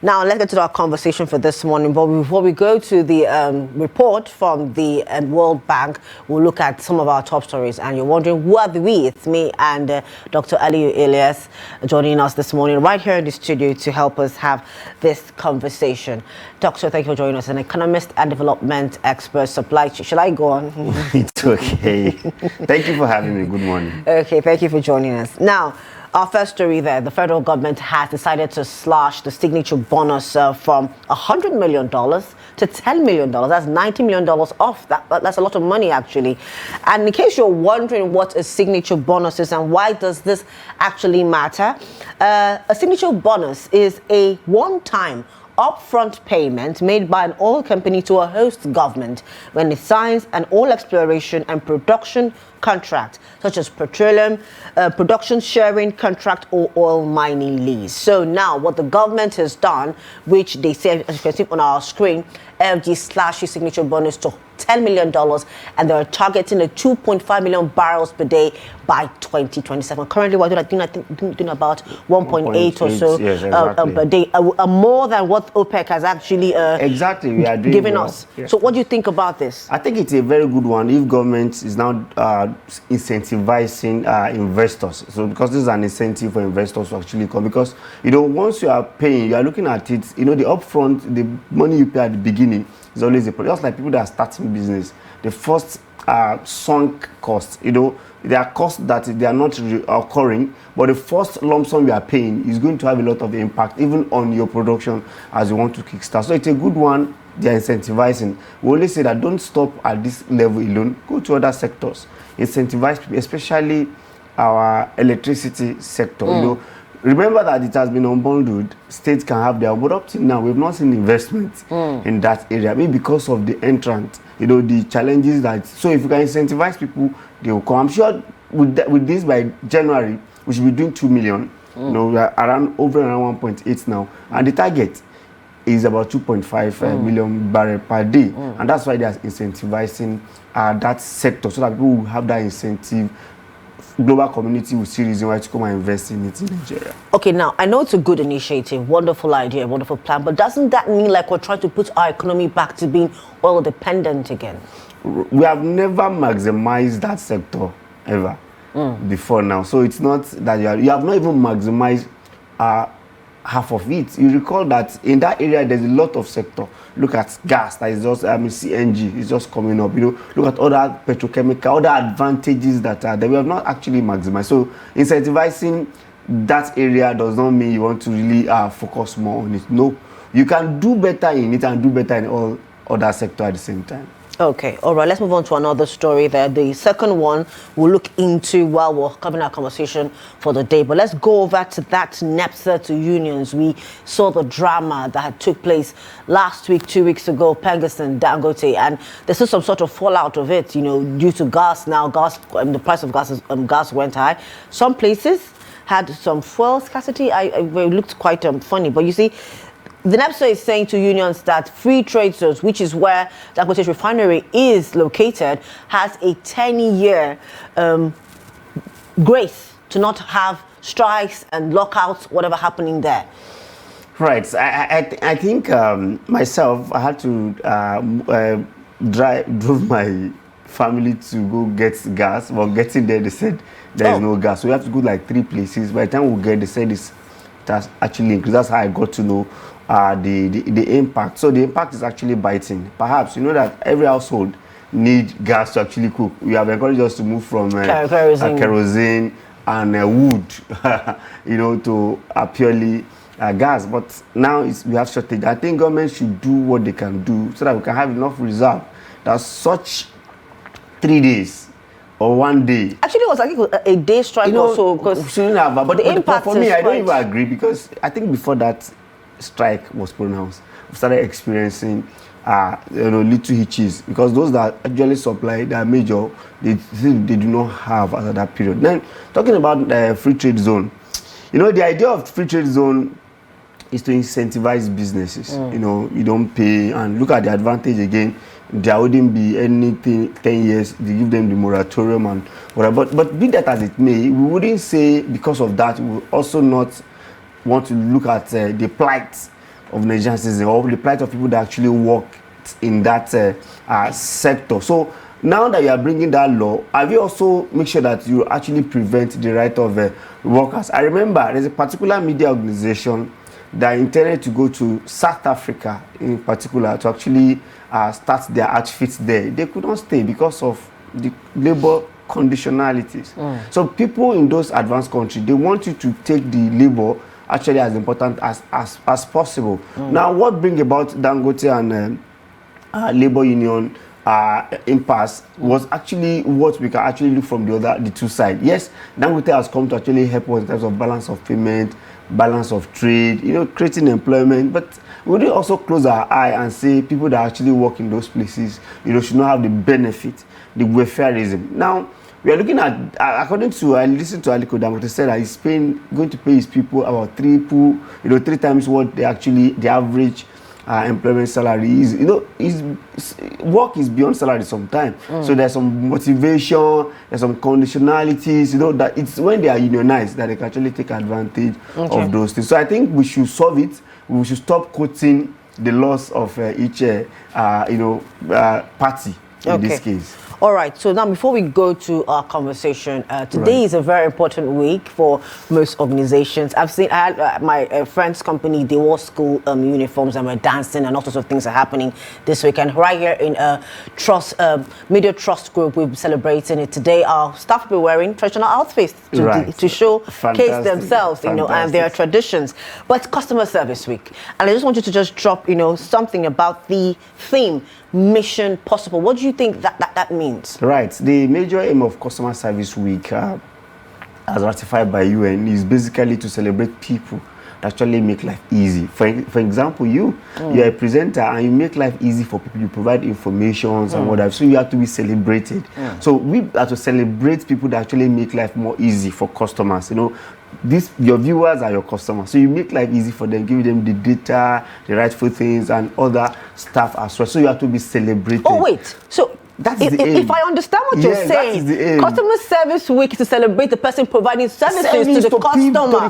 Now, let's get to our conversation for this morning. But before we go to the report from the World Bank, we'll look at some of our top stories. And you're wondering, who are we? It's me and Dr. Aliyu Ilias joining us this morning right here in the studio to help us have this conversation. Doctor, thank you for joining us. An economist and development expert, supply chain. Shall I go on? It's okay. Thank you for having me. Good morning. Okay, thank you for joining us. Now, our first story there, the federal government has decided to slash the signature bonus from $100 million to $10 million. That's $90 million off. That's a lot of money, actually. And in case you're wondering what a signature bonus is and why does this actually matter, a signature bonus is a one-time upfront payment made by an oil company to a host government when it signs an oil exploration and production contract, such as petroleum production sharing contract or oil mining lease. So now what the government has done, which they say, as you can see on our screen, FG slashes signature bonus to $10 million, and they're targeting a 2.5 million barrels per day by 2027. Currently, we're doing about 1.8 or so yes, exactly. per day, more than what OPEC has actually we are doing given well. us. Yes. So what do you think about this? I think it's a very good one if government is now incentivizing investors. So because this is an incentive for investors to actually come, because once you are paying, you are looking at it, the upfront, the money you pay at the beginning is always just like people that are starting business. The first sunk cost, there are costs that they are not occurring, but the first lump sum you are paying is going to have a lot of impact even on your production as you want to kickstart. So it's a good one. They are incentivizing. We only say that don't stop at this level alone. Go to other sectors. Incentivize people, especially our electricity sector. Remember that it has been unbundled. States can have their, but up till now, we've not seen investment in that area. Maybe because of the entrant, the challenges that. So if you can incentivize people, they will come. I'm sure with this by January, we should be doing 2 million. We are around 1.8 now, and the target is about 2.5 million barrel per day, and that's why they are incentivizing that sector so that people will have that incentive. Global community will see reason why to come and invest in it in Nigeria. Okay, now I know it's a good initiative, wonderful idea, wonderful plan, but doesn't that mean like we're trying to put our economy back to being oil dependent again? We have never maximized that sector ever before now, so it's not that you have not even maximized half of it. You recall that in that area there's a lot of sector. Look at gas, that is just CNG is just coming up. Look at other petrochemical, other advantages that are there. We have not actually maximized. So incentivizing that area does not mean you want to really focus more on it. No, you can do better in it and do better in all other sector at the same time. Okay, all right, let's move on to another story there. The second one we'll look into while we're covering our conversation for the day. But let's go over to that NEPSA to unions. We saw the drama that had took place last week, 2 weeks ago, Pegasus, Dangote, and there's still some sort of fallout of it, due to gas. Now, the price of gas went high. Some places had some fuel scarcity. It looked quite funny, but you see, the NEPSA is saying to unions that free trade zones, which is where Dangote's refinery is located, has a 10-year grace to not have strikes and lockouts, whatever happening there. Right. I think myself, I had to drove my family to go get gas. Well, getting there, they said there is no gas. So we have to go like 3 places. By the time we get, they said it has actually increased. That's how I got to know the impact. So the impact is actually biting. Perhaps that every household need gas to actually cook. We have encouraged us to move from kerosene and wood, to purely gas. But now we have shortage. I think government should do what they can do so that we can have enough reserve. That's such 3 days or 1 day. Actually, it was like a day strike or so. Because but the impact for me, I don't even agree, because I think before that strike was pronounced, we started experiencing little hitches, because those that actually supply their major, they do not have at that period. Then talking about the free trade zone, the idea of free trade zone is to incentivize businesses. You don't pay, and look at the advantage again. There wouldn't be anything 10 years. They give them the moratorium and whatever. But be that as it may, we wouldn't say because of that we will also not want to look at the plight of Nigerian citizens, or the plight of people that actually work in that sector. So now that you are bringing that law, have you also make sure that you actually prevent the right of workers? I remember there's a particular media organization that intended to go to South Africa in particular to actually start their outfits there. They could not stay because of the labor conditionalities. So people in those advanced countries, they want you to take the labor actually as important as possible. Now, what brings about Dangote and labor union impasse was actually what we can actually look from the two sides. Yes, Dangote has come to actually help us in terms of balance of payment, balance of trade, creating employment, but we do also close our eye and say people that actually work in those places, should not have the benefit, the welfareism. Now, we are looking at, according to, I listened to Aliko Dangote said that he's going to pay his people about three times what the average employment salary is. His work is beyond salary sometimes. So there's some motivation, there's some conditionalities, that it's when they are unionized that they can actually take advantage of those things. So I think we should solve it. We should stop quoting the loss of each party in this case. All right, so now before we go to our conversation, today is a very important week for most organizations. I had my friend's company, they wore school uniforms and were dancing and all sorts of things are happening this week. And right here in Media Trust Group, we'll be celebrating it today. Our staff will be wearing traditional outfits to showcase themselves, and their traditions. But it's Customer Service Week. And I just want you to just drop, something about the theme, Mission Possible. What do you think that means? Right. The major aim of Customer Service Week, as ratified by UN, is basically to celebrate people that actually make life easy. For example, you're a presenter and you make life easy for people. You provide information and whatever. So you have to be celebrated. So we have to celebrate people that actually make life more easy for customers. Your viewers are your customers, so you make life easy for them, give them the data, the rightful things, and other stuff as well. So you have to be celebrated. Oh wait, so that's the aim. If I understand what you're saying, Customer Service Week is to celebrate the person providing services to the customer, not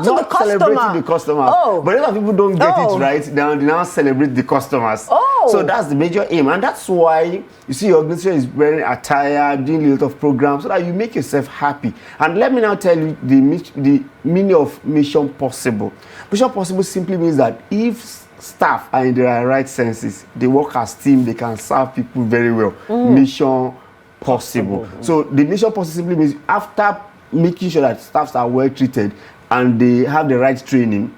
to the customer. Celebrating the customer. But a lot of people don't get it right. They now celebrate the customers. So that's the major aim, and that's why you see your organization is wearing attire, doing a lot of programs, so that you make yourself happy. And let me now tell you the meaning of Mission Possible. Mission Possible simply means that if staff are in their right senses, they work as team, they can serve people very well. Mission Possible. So the Mission Possible simply means after making sure that staffs are well treated and they have the right training,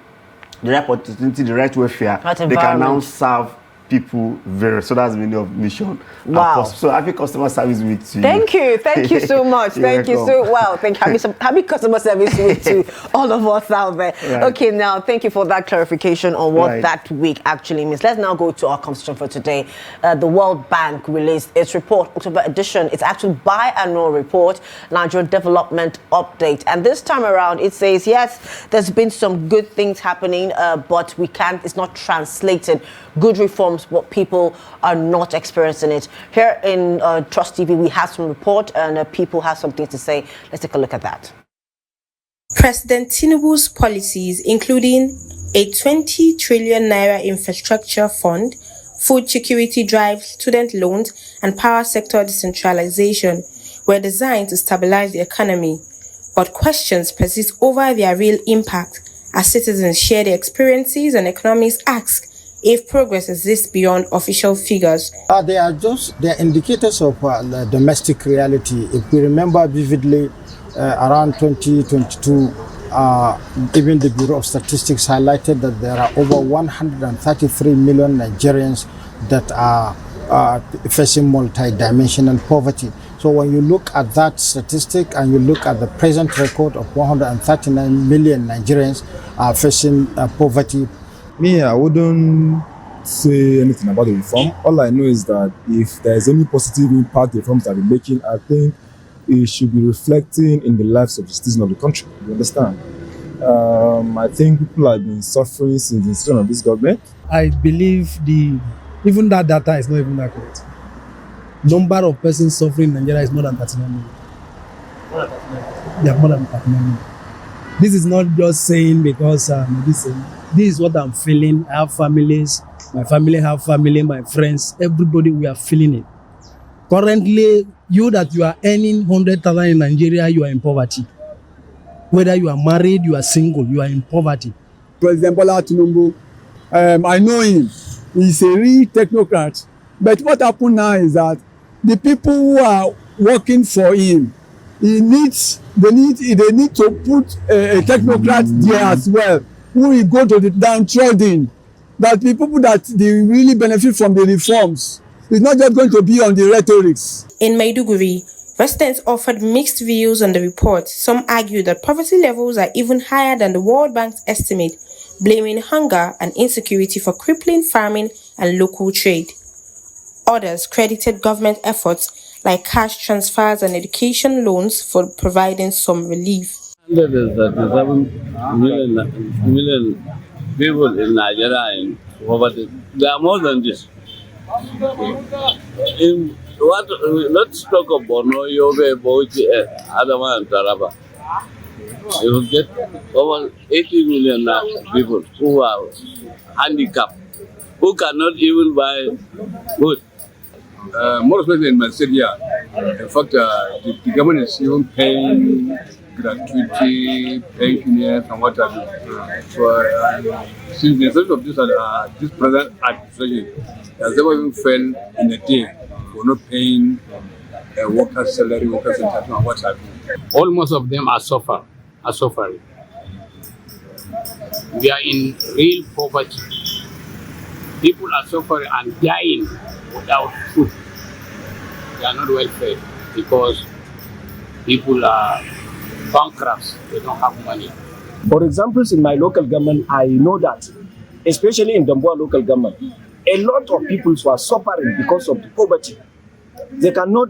the right opportunity, the right welfare, they can now serve people very. So that's the meaning of Mission. Wow. So happy Customer Service Week to you. Thank you so much. Thank you so well. Happy Customer Service Week to all of us out there. Okay, now thank you for that clarification on what that week actually means. Let's now go to our conversation for today. The World Bank released its report, October edition. It's actually biannual report, Nigeria Development Update. And this time around, it says, yes, there's been some good things happening, but it's not translated. Good reforms, but people are not experiencing it. Here in Trust TV, we have some report and people have something to say. Let's take a look at that. President Tinubu's policies, including a 20 trillion naira infrastructure fund, food security drive, student loans, and power sector decentralization, were designed to stabilize the economy. But questions persist over their real impact as citizens share their experiences and economists ask if progress exists beyond official figures. They are indicators of the domestic reality. If we remember vividly, around 2022, even the Bureau of Statistics highlighted that there are over 133 million Nigerians that are facing multi-dimensional poverty. So when you look at that statistic and you look at the present record of 139 million Nigerians facing poverty, me, I wouldn't say anything about the reform. All I know is that if there is any positive impact the reforms have been making, I think it should be reflecting in the lives of the citizens of the country. You understand? I think people have been suffering since the institution of this government. I believe even that data is not even accurate. Number of persons suffering in Nigeria is more than 39 million. They are more than 39 million. This is not just saying because this. This is what I'm feeling. I have families, my family have family, my friends, everybody, we are feeling it. Currently, you that you are earning 100,000 in Nigeria, you are in poverty. Whether you are married, you are single, you are in poverty. President Bola Tinubu, I know him. He's a real technocrat. But what happened now is that the people who are working for him, they need to put a technocrat there as well, who will go to the downtrodden. That the people that they really benefit from the reforms. It's not just going to be on the rhetorics. In Maiduguri, residents offered mixed views on the report. Some argued that poverty levels are even higher than the World Bank's estimate, blaming hunger and insecurity for crippling farming and local trade. Others credited government efforts like cash transfers and education loans for providing some relief. 137 million people in Nigeria in poverty. There are more than this. Let's talk of Borno, Yobe, Bauchi, Adama, and Taraba. You will get over 80 million people who are handicapped, who cannot even buy food. More especially in my city, in fact, the government is even paying gratuity, pensioners, and what have you. So, since the effect of this present administration has never even failed in a day for not paying workers' salary, workers' entitlement, and what have you. Almost of them are suffering. We are in real poverty. People are suffering and dying without food. They are not well fed because people are bankrupt. They don't have money. For examples, in my local government, I know that, especially in Damboa local government, a lot of people were suffering because of the poverty. They cannot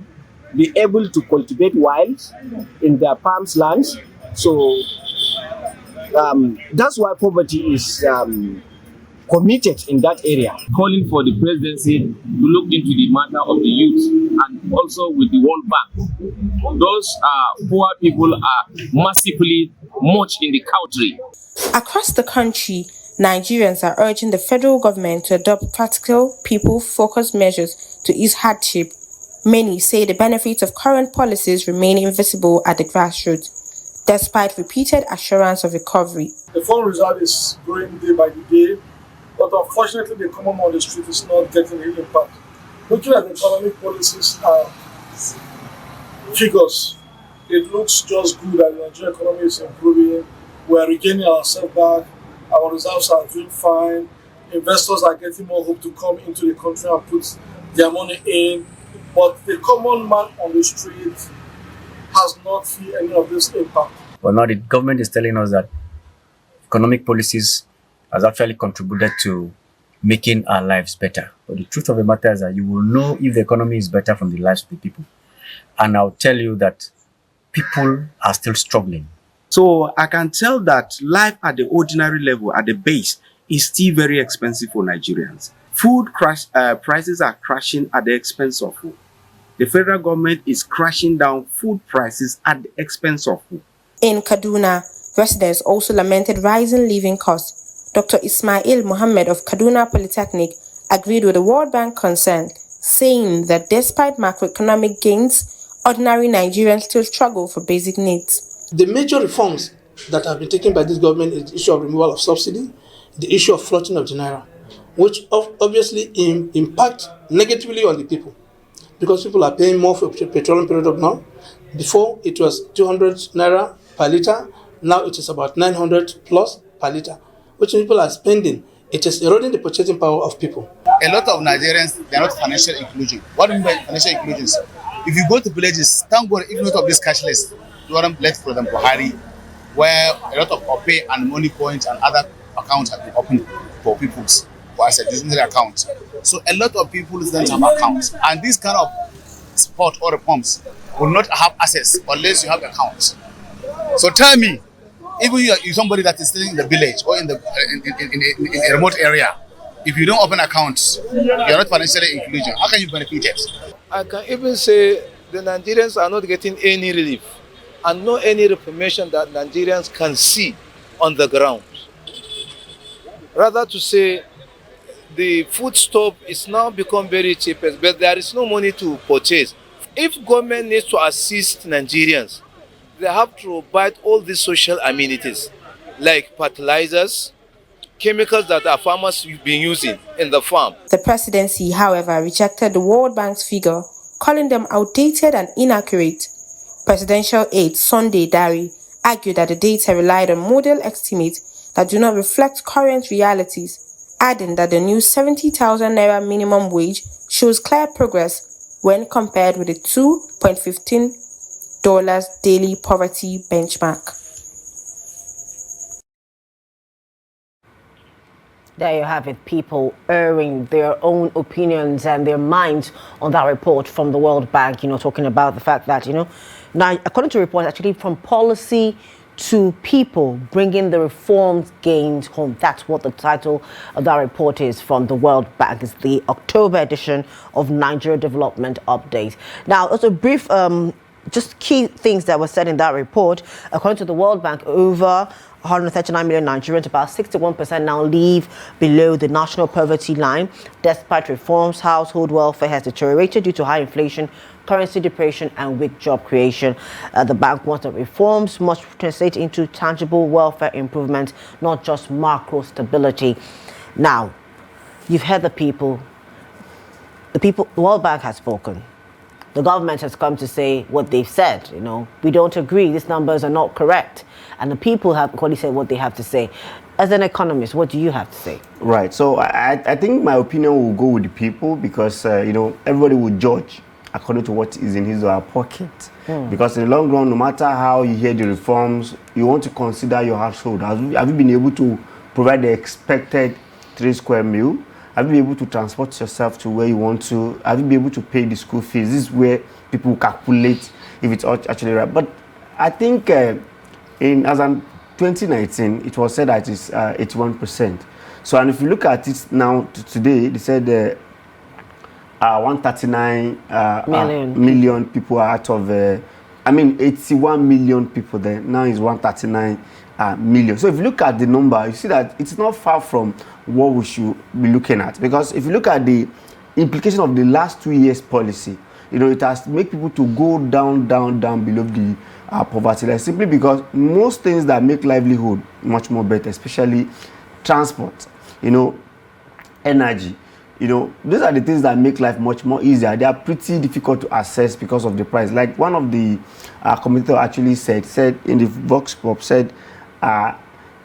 be able to cultivate wilds in their farms lands. So that's why poverty is committed in that area. Calling for the presidency to look into the matter of the youth and also with the World Bank. Those poor people are massively much in the country. Across the country, Nigerians are urging the federal government to adopt practical, people-focused measures to ease hardship. Many say the benefits of current policies remain invisible at the grassroots, despite repeated assurance of recovery. The phone result is growing day by day, but unfortunately the common man on the street is not getting any impact. Looking at the economic policies figures, it looks just good that the Nigerian economy is improving. We are regaining ourselves back. Our reserves are doing fine. Investors are getting more hope to come into the country and put their money in. But the common man on the street has not seen any of this impact. But now the government is telling us that economic policies has actually contributed to making our lives better. But the truth of the matter is that you will know if the economy is better from the lives of the people. And I'll tell you that people are still struggling. So I can tell that life at the ordinary level, at the base, is still very expensive for Nigerians. Food prices are crashing at the expense of food. The federal government is crashing down food prices at the expense of food. In Kaduna, residents also lamented rising living costs. Dr. Ismail Mohammed of Kaduna Polytechnic agreed with the World Bank concern, saying that despite macroeconomic gains, ordinary Nigerians still struggle for basic needs. The major reforms that have been taken by this government is the issue of removal of subsidy, the issue of floating of the naira, which obviously impact negatively on the people, because people are paying more for petroleum product now. Before it was 200 naira per litre, now it is about 900 plus per litre, which people are spending. It is eroding the purchasing power of people. A lot of Nigerians, they are not financial inclusion. What do you mean by financial inclusion? If you go to villages, thank God, if not of this cashless, you want left for them Buhari, where a lot of OPay and money points and other accounts have been opened for people's for their accounts. So a lot of people don't have accounts, and this kind of support or reforms will not have access unless you have accounts. So tell me, even you're somebody that is staying in the village or in a remote area, if you don't open accounts, you're not financially inclusion. How can you benefit it? I can even say the Nigerians are not getting any relief and no any reformation that Nigerians can see on the ground. rather to say the food stuff is now become very cheap, but there is no money to purchase. If government needs to assist Nigerians, they have to provide all these social amenities like fertilizers, chemicals that our farmers have been using in the farm. The presidency, however, rejected the World Bank's figure, calling them outdated and inaccurate. Presidential aide Sunday Dari argued that the data relied on model estimates that do not reflect current realities, adding that the new 70,000 naira minimum wage shows clear progress when compared with the $2.15 daily poverty benchmark. There you have it, people airing their own opinions and their minds on that report from the World Bank, talking about the fact that, now, according to reports, actually from policy to people, bringing the reforms gained home. That's what the title of that report is from the World Bank. It's the October edition of Nigeria Development Update. Now, also a brief, just key things that were said in that report. According to the World Bank, over 139 million Nigerians, about 61% now live below the national poverty line. Despite reforms, household welfare has deteriorated due to high inflation, currency depreciation, and weak job creation. The bank wants that reforms must translate into tangible welfare improvements, not just macro stability. Now, you've heard the people. The World Bank has spoken. The government has come to say what they've said. We don't agree. These numbers are not correct. And the people have already said what they have to say. As an economist, what do you have to say? Right. So I think my opinion will go with the people because, everybody will judge according to what is in his or her pocket. Because in the long run, no matter how you hear the reforms, you want to consider your household. Have you been able to provide the expected 3 square meal? Have you been able to transport yourself to where you want to? Have you been able to pay the school fees? This is where people calculate if it's actually right. But I think as in 2019, it was said that it's 81%. So, and if you look at it now today, they said 139 million people are out of 81 million people there. Now it's 139 million. So if you look at the number, you see that it's not far from what we should be looking at. Because if you look at the implication of the last 2 years policy, it has made people to go down below the poverty line, simply because most things that make livelihood much more better, especially transport, energy, these are the things that make life much more easier. They are pretty difficult to access because of the price. Like one of the commentators actually said in the Vox Pop, said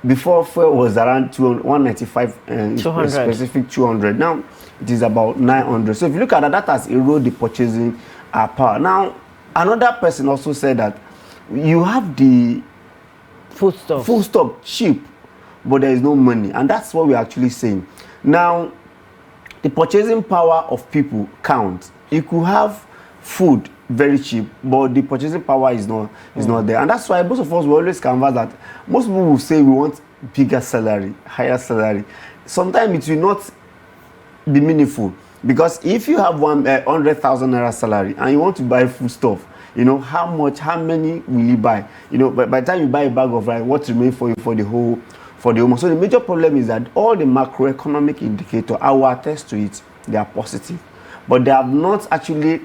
before fuel was around 195 200. Specific 200. Now it is about 900. So if you look at that, that has eroded the purchasing power. Now another person also said that you have the foodstuff cheap, but there is no money, and that's what we're actually saying. Now the purchasing power of people counts. You could have food very cheap, but the purchasing power is not there, and that's why most of us will always canvas that. Most people will say we want bigger salary, higher salary. Sometimes it will not be meaningful, because if you have 100,000 naira salary and you want to buy food stuff, how many will you buy? By the time you buy a bag of rice, what remains for you for the whole month? So the major problem is that all the macroeconomic indicators, I will attest to it, they are positive, but they have not actually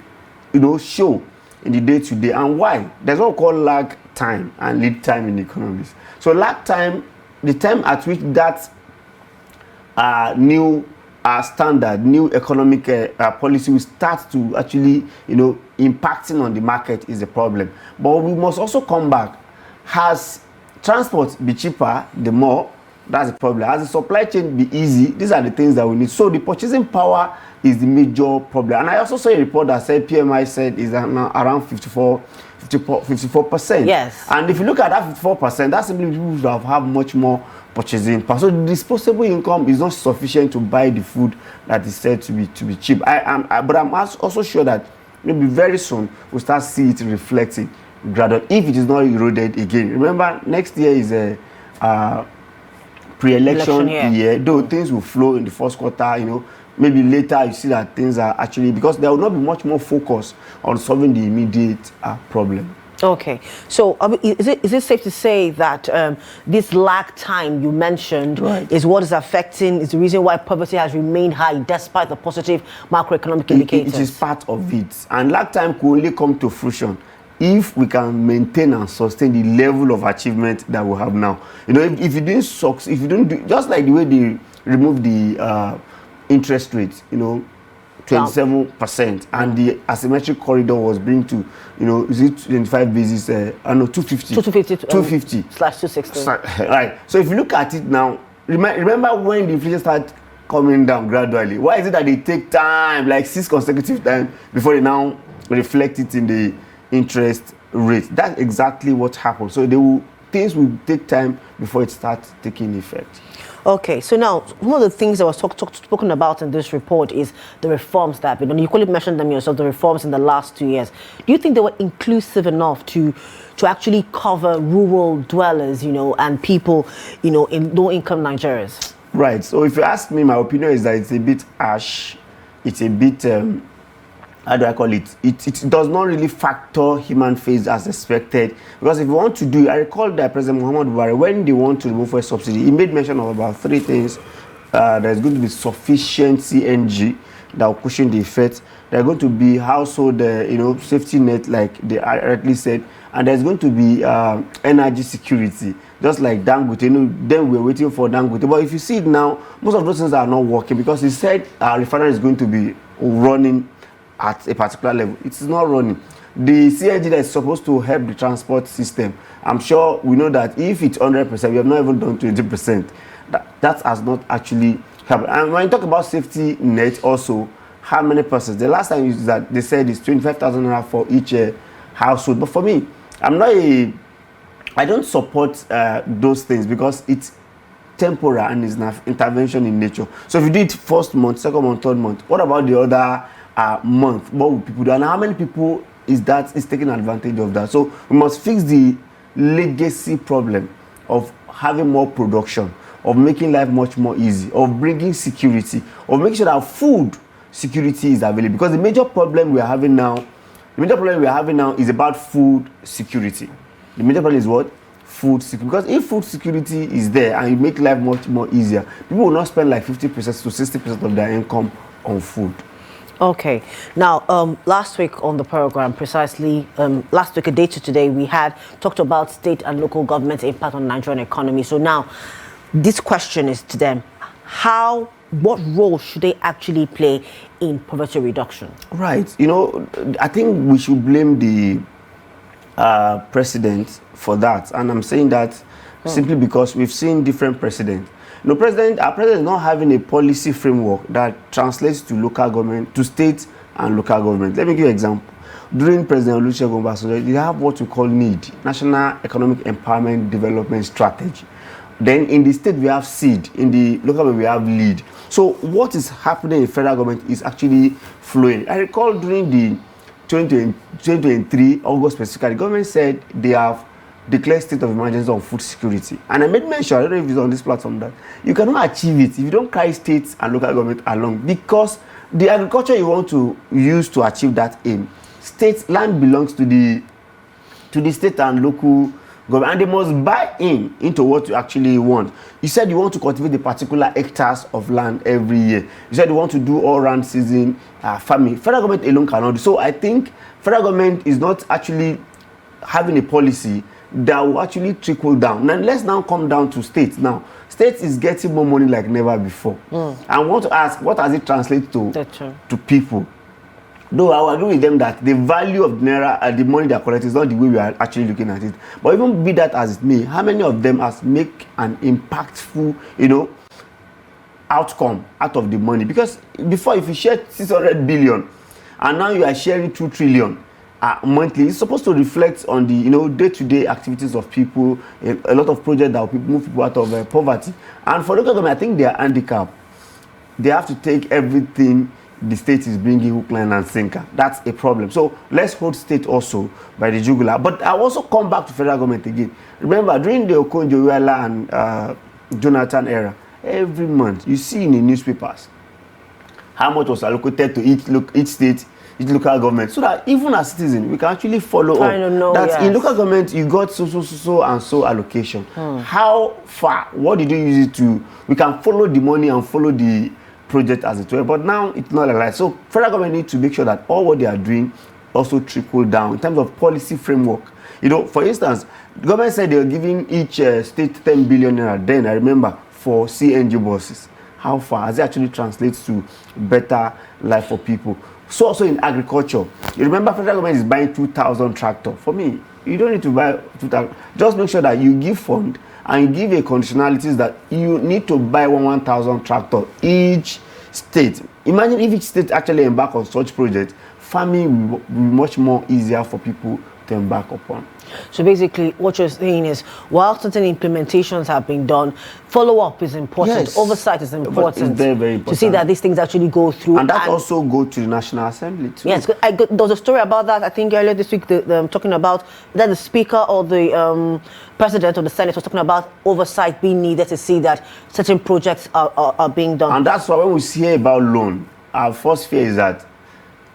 show in the day-to-day. And why? There's what we call lag time and lead time in economics. So lag time, the time at which that new standard, new economic policy will start to actually, impacting on the market is a problem. But we must also come back. Has transport be cheaper, the more, that's the problem. Has the supply chain be easy? These are the things that we need. So the purchasing power is the major problem. And I also saw a report that said PMI said is around 54%. Yes. And if you look at that 54%, that's simply people who have much more purchasing power. So the disposable income is not sufficient to buy the food that is said to be cheap. But I'm also sure that maybe very soon we'll start see it reflecting gradually if it is not eroded again. Remember, next year is a pre-election year, though things will flow in the first quarter, maybe later you see that things are actually, because there will not be much more focus on solving the immediate problem. Okay, so is it safe to say that this lag time you mentioned is what is affecting, is the reason why poverty has remained high despite the positive macroeconomic indicators? It is part of it, and lag time could only come to fruition if we can maintain and sustain the level of achievement that we have now. You know, if you didn't succeed, if you don't do, just like the way they remove the interest rate, you know, 27%, and the asymmetric corridor was bring to, you know, is it 25 basis? I know 250. 250 slash 260. Right. So if you look at it now, remember when the inflation started coming down gradually? Why is it that they take time, like 6 consecutive times, before they now reflect it in the interest rate? That's exactly what happened. So things will take time before it starts taking effect. Okay, so now one of the things that was spoken about in this report is the reforms that have been done. You could have mentioned them yourself, the reforms in the last 2 years. Do you think they were inclusive enough to actually cover rural dwellers, you know, and people, you know, in low-income Nigerians? Right. So if you ask me, my opinion is that it's a bit harsh. It's a bit how do I call it? It does not really factor human face as expected. Because if you want to do, I recall that President Muhammad Buhari, when they want to remove fuel subsidy, he made mention of about 3 things. There's going to be sufficient CNG that will cushion the effect. There's going to be household, safety net, like they rightly said, and there's going to be energy security, just like Dangote. You know, then we're waiting for Dangote. But if you see it now, most of those things are not working because he said our refinery is going to be running at a particular level. It is not running. The CNG that is supposed to help the transport system, I'm sure we know that if it's 100%, we have not even done 20%. That has not actually helped. And when you talk about safety net also, how many persons? The last time that they said is 25,000 naira for each household. But for me, I don't support those things because it's temporary and it's an intervention in nature. So if you do it first month, second month, third month, what about the other month? What will people do? And how many people is taking advantage of that? So we must fix the legacy problem of having more production, of making life much more easy, of bringing security, of making sure that food security is available. Because the major problem we are having now is about food security. The major problem is what? Food security. Because if food security is there and you make life much more easier, people will not spend like 50% to 60% of their income on food. Okay. Now, last week on the program, precisely last week, a day to today, we had talked about state and local government impact on the Nigerian economy. So now, this question is to them: what role should they actually play in poverty reduction? Right. You know, I think we should blame the president for that, and I'm saying that simply because we've seen different presidents. No, our president is not having a policy framework that translates to local government, to state and local government. Let me give you an example. During President Olusegun Obasanjo, they have what we call NEED, National Economic Empowerment Development Strategy. Then in the state we have SEED, in the local government we have LEAD. So what is happening in federal government is actually flowing. I recall during the 2023 August specifically, the government said they have declare state of emergency on food security. And I made mention, I don't know if it's on this platform, that you cannot achieve it if you don't carry states and local government along, because the agriculture you want to use to achieve that aim, land belongs to the state and local government, and they must buy into what you actually want. You said you want to cultivate the particular hectares of land every year. You said you want to do all-round season farming. Federal government alone cannot do. So I think federal government is not actually having a policy that will actually trickle down. Now let's now come down to states. Now states is getting more money like never before. I want to ask, what does it translate to people? Though I will agree with them that the value of naira, the money they are collecting, is not the way we are actually looking at it. But even be that as it may, how many of them has make an impactful, outcome out of the money? Because before, if you share 600 billion and now you are sharing 2 trillion monthly, it's supposed to reflect on the day-to-day activities of people, a lot of projects that will move people out of poverty. And for local government, I think they are handicapped. They have to take everything the state is bringing hook, line and sinker. That's a problem. So let's hold state also by the jugular. But I also come back to federal government again. Remember, during the Okonjo-Iweala and Jonathan era, every month you see in the newspapers how much was allocated to each state each local government, so that even as citizens we can actually follow Trying to know, that in yes. local government you got so and so allocation. How far? What did you use it to? We can follow the money and follow the project as it were. But now it's not like that. So federal government need to make sure that all what they are doing also trickle down in terms of policy framework. You know, for instance, the government said they are giving each state 10 billion naira. Then I remember for CNG buses. How far has it actually translates to better life for people? So also in agriculture, you remember federal government is buying 2,000 tractors. For me, you don't need to buy 2,000. Just make sure that you give fund and you give a conditionalities that you need to buy 1,000 tractor each state. Imagine if each state actually embark on such projects, farming will be much more easier for people to embark upon. So basically, what you're saying is, while certain implementations have been done, follow-up is important. Yes. Oversight is important. It's very, very important. To see that these things actually go through. And that also go to the National Assembly too. Yes, there was a story about that, I think earlier this week, talking about that the Speaker or the President of the Senate was talking about oversight being needed to see that certain projects are being done. And that's why when we hear about loan, our first fear is that,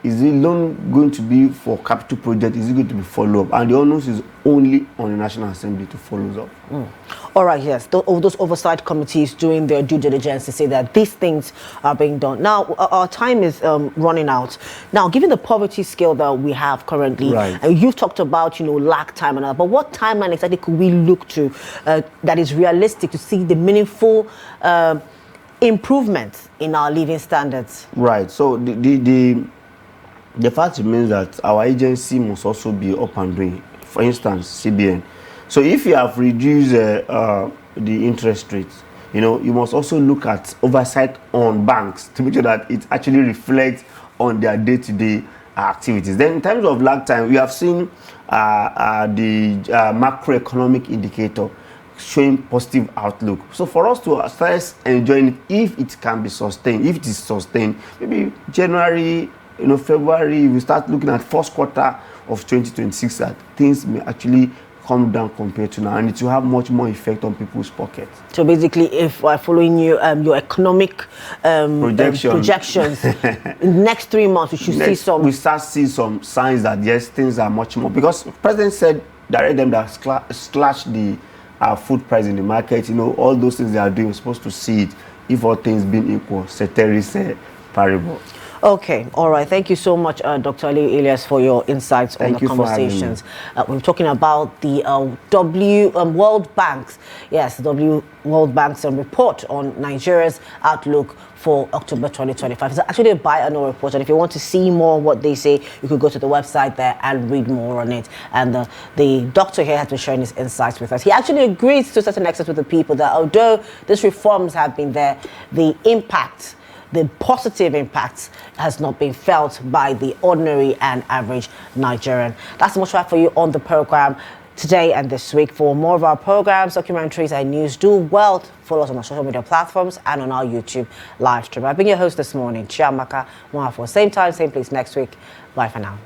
is the loan going to be for capital project? Is it going to be follow-up? And the onus is only on the National Assembly to follow up. All right, yes. Those oversight committees doing their due diligence to say that these things are being done. Now, our time is running out. Now, given the poverty scale that we have currently, right, and you've talked about, lag time and all, but what timeline exactly could we look to that is realistic to see the meaningful improvements in our living standards? Right. So the fact remains that our agency must also be up and doing. For instance, CBN. So if you have reduced the interest rates, you must also look at oversight on banks to make sure that it actually reflects on their day-to-day activities. Then in terms of lag time, we have seen the macroeconomic indicator showing positive outlook. So for us to start enjoying it, if it can be sustained, if it is sustained, maybe January, February, we start looking at first quarter of 2026 that things may actually come down compared to now, and it will have much more effect on people's pockets. So basically, if we're following you, your economic projections, in the next 3 months, we should see some. We start see some signs that yes, things are much more, because the president said direct them that slash the food price in the market. All those things they are doing, we're supposed to see it if all things being equal. Ceteris paribus. Okay, all right. Thank you so much, Dr. Aliyu Ilias, for your insights on the conversations. We're talking about the World Bank's, the World Bank's report on Nigeria's outlook for October 2025. It's actually a biannual report, and if you want to see more what they say, you could go to the website there and read more on it. And the doctor here has been sharing his insights with us. He actually agrees to a certain extent with the people that although these reforms have been there, the positive impact has not been felt by the ordinary and average Nigerian. That's much for you on the program today and this week. For more of our programs, documentaries, and news, do well follow us on our social media platforms and on our YouTube live stream. I've been your host this morning, Chiamaka Mwafo. Same time, same place next week. Bye for now.